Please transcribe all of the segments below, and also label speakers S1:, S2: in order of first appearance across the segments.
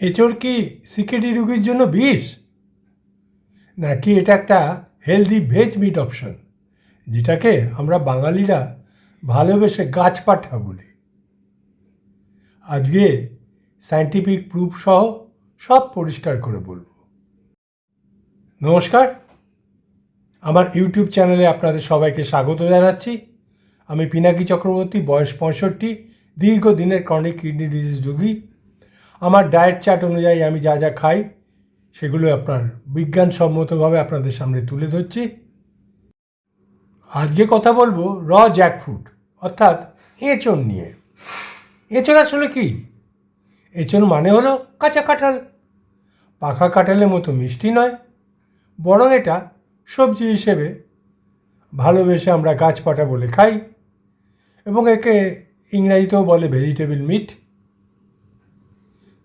S1: এঁচোড় কি সিকেডি রোগীর জন্য বিষ, নাকি এটা একটা হেলদি ভেজ মিট অপশন যেটাকে আমরা বাঙালিরা ভালোবেসে গাছপাঠা বলি? আজকে সায়েন্টিফিক প্রুফ সহ সব পরিষ্কার করে বলবো। নমস্কার, আমার ইউটিউব চ্যানেলে আপনাদের সবাইকে স্বাগত জানাচ্ছি। আমি পিনাকি চক্রবর্তী, বয়স 65, দীর্ঘদিনের ক্রনিক কিডনি ডিজিজ রোগী। আমার ডায়েট চার্ট অনুযায়ী আমি যা যা খাই সেগুলো আপনার বিজ্ঞানসম্মতভাবে আপনাদের সামনে তুলে ধরছি। আজকে কথা বলবো র জ্যাকফ্রুট অর্থাৎ এঁচোড় নিয়ে। এঁচোড় আসলে কি? এঁচোড় মানে হলো কাঁচা কাঁঠাল। পাকা কাঁঠালের মতো মিষ্টি নয়, বরং এটা সবজি হিসেবে ভালোবেসে আমরা গাছপাটা বলে খাই, এবং একে ইংরাজিতেও বলে ভেজিটেবল মিট।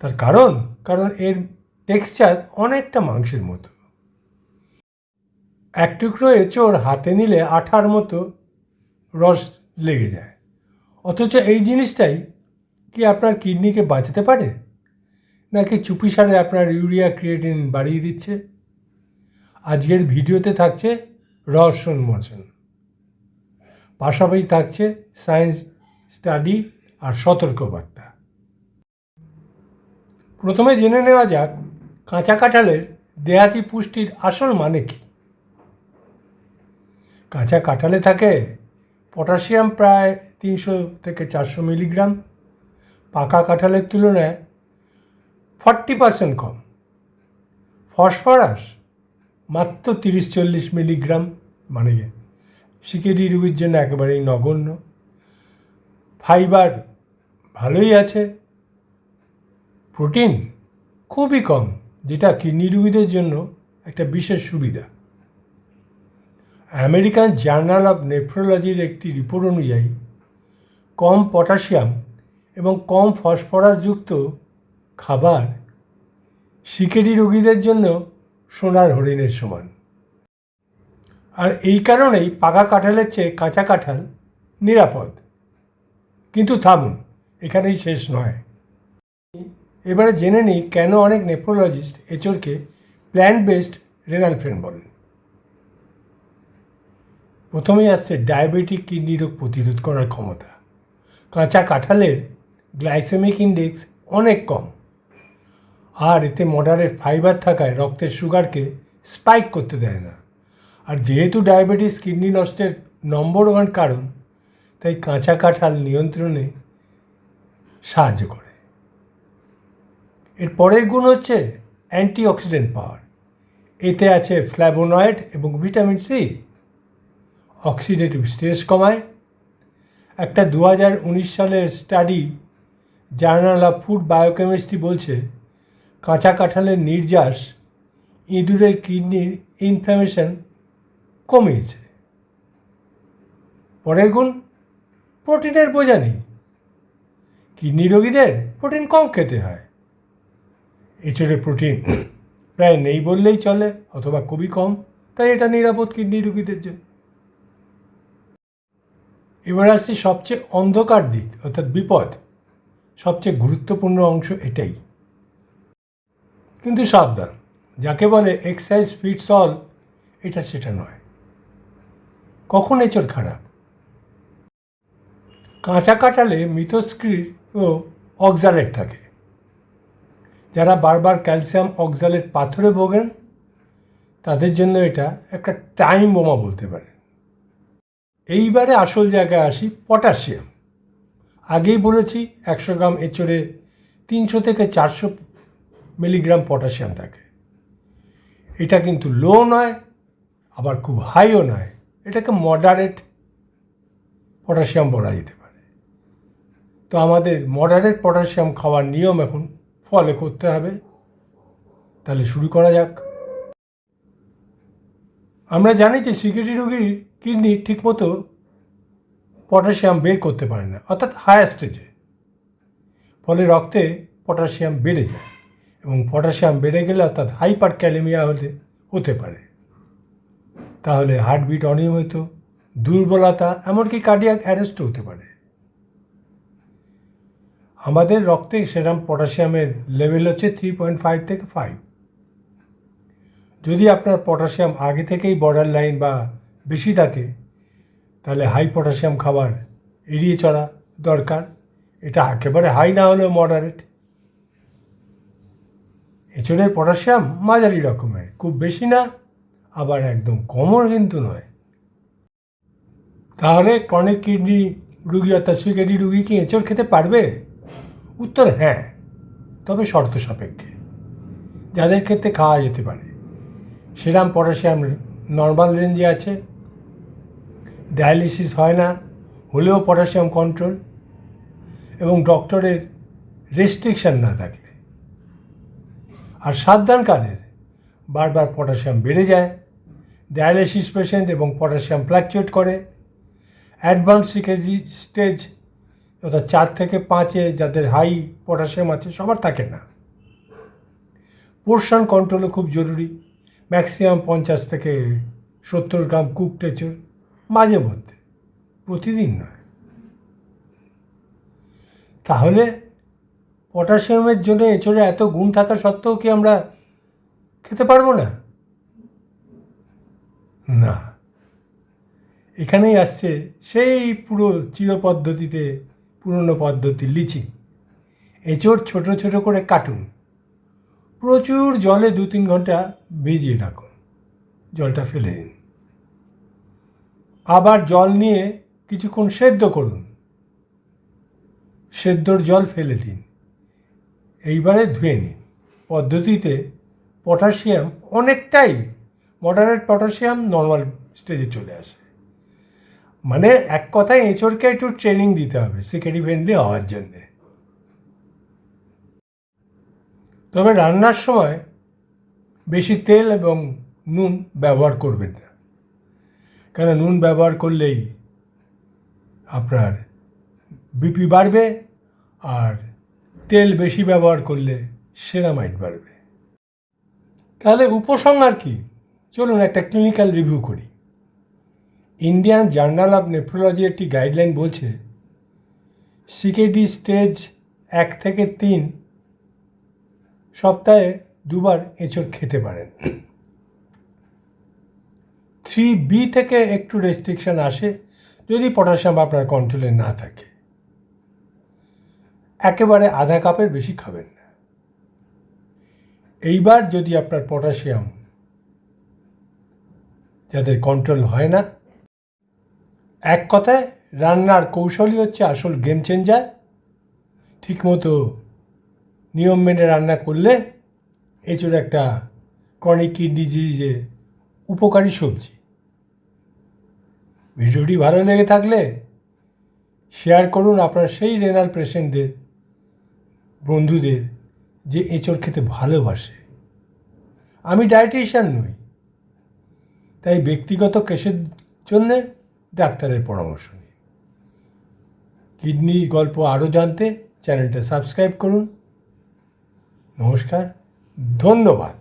S1: তার কারণ এর টেক্সচার অনেকটা মাংসের মতো। এক টুকরো এঁচোড় হাতে নিলে আঠার মতো রস লেগে যায়, অথচ এই জিনিসটাই কি আপনার কিডনিকে বাঁচাতে পারে, নাকি চুপিসারে আপনার ইউরিয়া ক্রিয়েটিন বাড়িয়ে দিচ্ছে? আজকের ভিডিওতে থাকছে রহস্য উন্মোচন, পাশাপাশি থাকছে সায়েন্স স্টাডি আর সতর্কবার্তা। প্রথমে জেনে নেওয়া যাক কাঁচা কাঁঠালের দেহাতি পুষ্টির আসল মানে কি। কাঁচা কাঁঠালে থাকে পটাশিয়াম প্রায় 300 থেকে 400 মিলিগ্রাম, পাকা কাঁঠালের তুলনায় 40% কম। ফসফরাস মাত্র 30-40 মিলিগ্রাম, মানে সিকেডি রোগীর জন্য একেবারেই নগণ্য। ফাইবার ভালোই আছে, প্রোটিন খুবই কম, যেটা কিডনি রোগীদের জন্য একটা বিশেষ সুবিধা। আমেরিকান জার্নাল অফ নেফ্রোলজির একটি রিপোর্ট অনুযায়ী কম পটাশিয়াম এবং কম ফসফরাসযুক্ত খাবার সিকেডি রোগীদের জন্য সোনার হরিণের সমান। আর এই কারণেই পাকা কাঁঠালের চেয়ে কাঁচা কাঁঠাল নিরাপদ। কিন্তু থামুন, এখানেই শেষ নয়। এবারে জেনে নিই কেন অনেক নেফ্রোলজিস্ট এঁচোড়কে প্ল্যান্ট বেসড রেনাল ফ্রেন্ড বলেন। প্রথমেই আসছে ডায়াবেটিক কিডনি রোগ প্রতিরোধ করার ক্ষমতা। কাঁচা কাঁঠালের গ্লাইসেমিক ইন্ডেক্স অনেক কম, আর এতে মডারেট ফাইবার থাকায় রক্তের সুগারকে স্পাইক করতে দেয় না। আর যেহেতু ডায়াবেটিস কিডনি নষ্টের নম্বর 1 কারণ, তাই কাঁচা কাঁঠাল নিয়ন্ত্রণে সাহায্য করে। এর পরের গুণ হচ্ছে অ্যান্টিঅক্সিডেন্ট পাওয়ার। এতে আছে ফ্ল্যাভোনয়েড এবং ভিটামিন সি, অক্সিডেটিভ স্ট্রেস কমায়। একটা 2019 সালের study journal of food biochemistry বলছে কাঁচা কাঁঠালের নির্যাস ইঁদুরের কিডনির ইনফ্ল্যামেশন কমিয়েছে। পরের গুণ প্রোটিনের বোঝা নেই। কিডনি রোগীদের প্রোটিন কম খেতে হয়। এঁচোড়ে প্রোটিন প্রায় নেই বললেই চলে, অথবা খুবই কম, তাই এটা নিরাপদ কিডনি রোগীদের জন্য। এবার আসছি সবচেয়ে অন্ধকার দিক, অর্থাৎ বিপদ। সবচেয়ে গুরুত্বপূর্ণ অংশ এটাই। কিন্তু সাবধান, যাকে বলে এক্সাইজ ফিটস অল, এটা সেটা নয়। কখন এঁচোড় খারাপ? কাঁচা কাঁঠালে মিথস্ক্রির ও অক্সালেট থাকে। যারা বারবার ক্যালসিয়াম অক্সালেট পাথরে ভোগেন তাদের জন্য এটা একটা টাইম বোমা বলতে পারে। এইবারে আসল জায়গায় আসি, পটাশিয়াম। আগেই বলেছি 100 গ্রাম এঁচোড়ে 300 থেকে 400 মিলিগ্রাম পটাশিয়াম থাকে। এটা কিন্তু লো নয়, আবার খুব হাইও নয়, এটাকে মডারেট পটাশিয়াম বলা যেতে পারে। তো আমাদের মডারেট পটাশিয়াম খাওয়ার নিয়ম এখন ফলো করতে হবে। তাহলে শুরু করা যাক। আমরা জানি যে সিকেডি রোগীর কিডনি ঠিকমতো পটাশিয়াম বের করতে পারে না, অর্থাৎ হায়ার স্টেজে। ফলে রক্তে পটাশিয়াম বেড়ে যায়, এবং পটাশিয়াম বেড়ে গেলে অর্থাৎ হাইপার ক্যালেমিয়া হতে পারে। তাহলে হার্টবিট অনিয়মিত, দুর্বলতা, এমনকি কার্ডিয়াক অ্যারেস্টও হতে পারে। আমাদের রক্তে সেরাম পটাশিয়ামের লেভেল হচ্ছে 3.5 থেকে 5। যদি আপনার পটাশিয়াম আগে থেকেই বর্ডার লাইন বা বেশি থাকে, তাহলে হাই পটাশিয়াম খাবার এড়িয়ে চলা দরকার। এটা একেবারে হাই না হলেও মডারেট। এঁচড়ের পটাশিয়াম মাঝারি রকমের, খুব বেশি না, আবার একদম কমও কিন্তু নয়। তাহলে ক্রনিক কিডনি রুগী অর্থাৎ সিকেডি রুগী কি এঁচড় খেতে পারবে? উত্তর হ্যাঁ, তবে শর্ত সাপেক্ষে। যাদের ক্ষেত্রে খাওয়া যেতে পারে, সেরাম পটাশিয়াম নর্মাল রেঞ্জে আছে, ডায়ালিসিস হয় না, হলেও পটাশিয়াম কন্ট্রোল, এবং ডক্টরের রেস্ট্রিকশান না থাকলে। আর সাবধান কাদের বারবার পটাশিয়াম বেড়ে যায়, ডায়ালিসিস পেশেন্ট এবং পটাশিয়াম ফ্ল্যাকচুয়েট করে, অ্যাডভান্স সিকেজি স্টেজ অর্থাৎ 4 থেকে 5-এ যাদের হাই পটাশিয়াম আছে সবার থাকে না। পোর্শন কন্ট্রোলও খুব জরুরি। ম্যাক্সিমাম 50 থেকে 70 গ্রাম কুকড এঁচড় মাঝে মধ্যে, প্রতিদিন নয়। তাহলে পটাশিয়ামের জন্য এঁচড়ে এত গুণ থাকা সত্ত্বেও কি আমরা খেতে পারবো না? না, এখানেই আসছে সেই পুরো চিরপদ্ধতিতে পুরনো পদ্ধতি লিচিং। এঁচড় ছোট ছোট করে কাটুন, প্রচুর জলে 2-3 ঘন্টা ভিজিয়ে রাখুন, জলটা ফেলে দিন, আবার জল নিয়ে কিছুক্ষণ সেদ্ধ করুন, সেদ্ধর জল ফেলে দিন, এইবারে ধুয়ে নিন। পদ্ধতিতে পটাশিয়াম অনেকটাই, মডারেট পটাশিয়াম নর্মাল স্টেজে চলে আসে। মানে এক কথায় এঁচড়কে একটু ট্রেনিং দিতে হবে সিকেডি ফ্রেন্ডলি হওয়ার জন্যে। তবে রান্নার সময় বেশি তেল এবং নুন ব্যবহার করবেন না, কেন নুন ব্যবহার করলেই আপনার বিপি বাড়বে, আর তেল বেশি ব্যবহার করলে সেরামাইট বাড়বে। তাহলে উপসংহার কি? চলুন একটা ক্লিনিক্যাল রিভিউ করি। ইন্ডিয়ান জার্নাল অফ নেফ্রোলজি একটি গাইডলাইন বলছে সিকেডি স্টেজ 1 থেকে 3 সপ্তাহে 2 বার এঁচড় খেতে পারেন। 3B থেকে একটু রেস্ট্রিকশন আসে যদি পটাশিয়াম আপনার কন্ট্রোলে না থাকে। একেবারে আধা কাপের বেশি খাবেন না। এইবার যদি আপনার পটাশিয়াম যাদের কন্ট্রোল হয় না, এক কথায় রান্নার কৌশলই হচ্ছে আসল গেম চেঞ্জার। ঠিকমতো নিয়ম মেনে রান্না করলে এঁচড় একটা ক্রনিক কিডনি ডিজিজে উপকারী সবজি। ভিডিওটি ভালো লেগে থাকলে শেয়ার করুন আপনার সেই রেনাল পেশেন্টদের, বন্ধুদের যে এঁচড় খেতে ভালোবাসে। আমি ডায়েটিশিয়ান নই, তাই ব্যক্তিগত কেসের জন্যে ডাক্তারের পরামর্শ নিন। কিডনি গল্প আরও জানতে চ্যানেলটা সাবস্ক্রাইব করুন। নমস্কার, ধন্যবাদ।